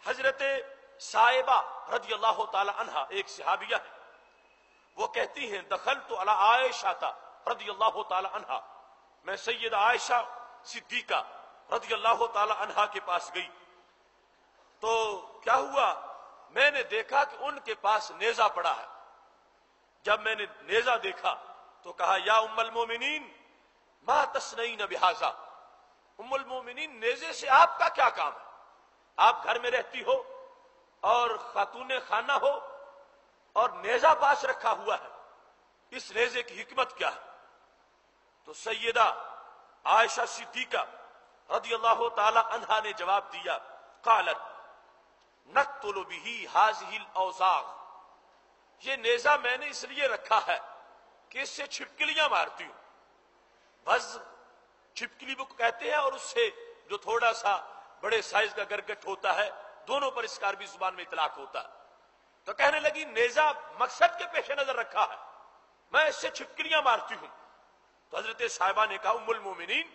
حضرت صائبہ رضی اللہ تعالی عنہا ایک صحابیہ ہے، وہ کہتی ہیں دخلت علی عائشہ رضی اللہ تعالی عنہا، میں سیدہ عائشہ صدیقہ رضی اللہ تعالی عنہا کے پاس گئی تو کیا ہوا، میں نے دیکھا کہ ان کے پاس نیزہ پڑا ہے۔ جب میں نے نیزہ دیکھا تو کہا یا ام المومنین ما تصنعین بہذا، ام المومنین نیزے سے آپ کا کیا کام ہے؟ آپ گھر میں رہتی ہو اور خاتون خانہ ہو اور نیزہ پاس رکھا ہوا ہے، اس نیزے کی حکمت کیا ہے؟ تو سیدہ عائشہ صدیقہ رضی اللہ تعالی عنہا نے جواب دیا، قالت نقتل بہ ہذہ الاوزاغ، یہ نیزہ میں نے اس لیے رکھا ہے کہ اس سے چھپکلیاں مارتی ہوں۔ بز چھپکلی کو کہتے ہیں، اور اس سے جو تھوڑا سا بڑے سائز کا گرگٹ ہوتا ہے، دونوں پر اس کا عربی زبان میں اطلاق ہوتا ہے۔ تو کہنے لگی نیزہ مقصد کے پیش نظر رکھا ہے، میں اس سے چھپکلیاں مارتی ہوں۔ تو حضرت صاحبہ نے کہا ام المومنین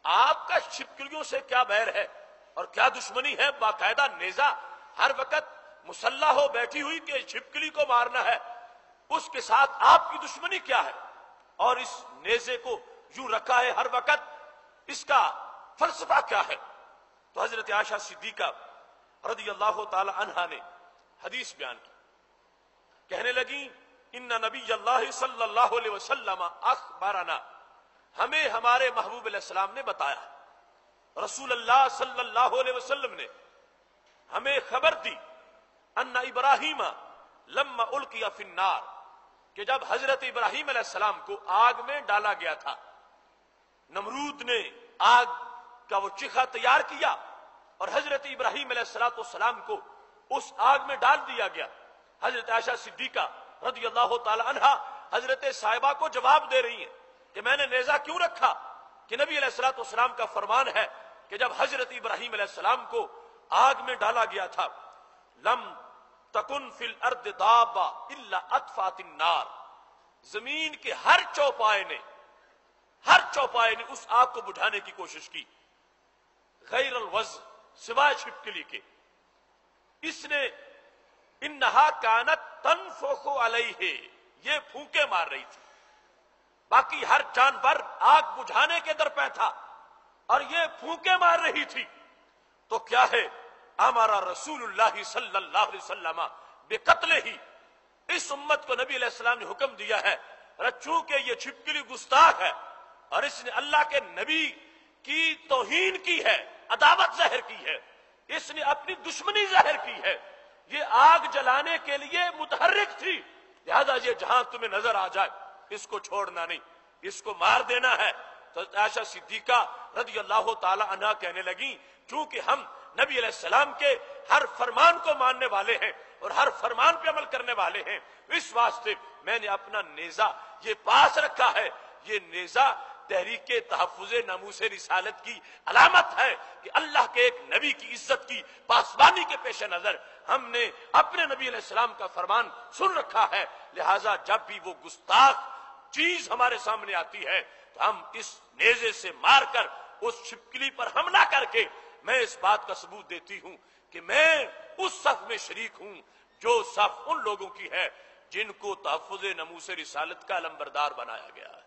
آپ کا چھپکلیوں سے کیا بیر ہے اور کیا دشمنی ہے؟ باقاعدہ نیزہ ہر وقت مسلح ہو بیٹھی ہوئی کہ چھپکلی کو مارنا ہے، اس کے ساتھ آپ کی دشمنی کیا ہے؟ اور اس نیزے کو یوں رکھا ہے ہر وقت، اس کا فلسفہ کیا ہے؟ تو حضرت عائشہ صدیقہ رضی اللہ تعالی عنہا نے حدیث بیان کی، کہنے لگی ان نبی اللہ صلی اللہ علیہ وسلم اخبرنا، ہمیں ہمارے محبوب علیہ السلام نے بتایا، رسول اللہ صلی اللہ علیہ وسلم نے ہمیں خبر دی ان ابراہیم لما القی فی النار، کہ جب حضرت ابراہیم علیہ السلام کو آگ میں ڈالا گیا تھا، نمرود نے آگ کا وہ چیخا تیار کیا اور حضرت ابراہیم علیہ السلام کو اس آگ میں ڈال دیا گیا۔ حضرت عائشہ صدیقہ رضی اللہ تعالی عنہا حضرت صاحبہ کو جواب دے رہی ہیں کہ میں نے نیزہ کیوں رکھا، کہ نبی علیہ السلام کا فرمان ہے کہ جب حضرت ابراہیم علیہ السلام کو آگ میں ڈالا گیا تھا، لم تکن فی الارض دابہ الا اطفأت النار، زمین کے ہر چوپائے نے اس آگ کو بجھانے کی کوشش کی، غیر الوز، سوائے چھپکلی کے۔ اس نے انہا کانت تنفخ علیہ، یہ پھونکے مار رہی تھی، باقی ہر جانور آگ بجھانے کے در پہ تھا اور یہ پھونکے مار رہی تھی۔ تو کیا ہے، ہمارا رسول اللہ صلی اللہ علیہ وسلم بقتلہ ہی، اس امت کو نبی علیہ السلام نے حکم دیا ہے، چونکہ یہ چھپکلی گستاخ ہے اور اس نے اللہ کے نبی کی توہین کی ہے، عداوت ظاہر کی ہے، اس نے اپنی دشمنی ظاہر کی ہے، یہ آگ جلانے کے لیے متحرک تھی، لہذا یہ جہاں تمہیں نظر آ جائے اس کو چھوڑنا نہیں، اس کو مار دینا ہے۔ تو عائشہ صدیقہ رضی اللہ تعالی عنہا کہنے لگیں چونکہ ہم نبی علیہ السلام کے ہر فرمان کو ماننے والے ہیں اور ہر فرمان پہ عمل کرنے والے ہیں، اس واسطے میں نے اپنا نیزہ یہ پاس رکھا ہے۔ یہ نیزہ تحریک تحفظ ناموس رسالت کی علامت ہے کہ اللہ کے ایک نبی کی عزت کی پاسبانی کے پیش نظر ہم نے اپنے نبی علیہ السلام کا فرمان سن رکھا ہے، لہٰذا جب بھی وہ گستاخ چیز ہمارے سامنے آتی ہے تو ہم اس نیزے سے مار کر اس چھپکلی پر حملہ کر کے میں اس بات کا ثبوت دیتی ہوں کہ میں اس صف میں شریک ہوں جو صف ان لوگوں کی ہے جن کو تحفظ ناموس رسالت کا علمبردار بنایا گیا ہے۔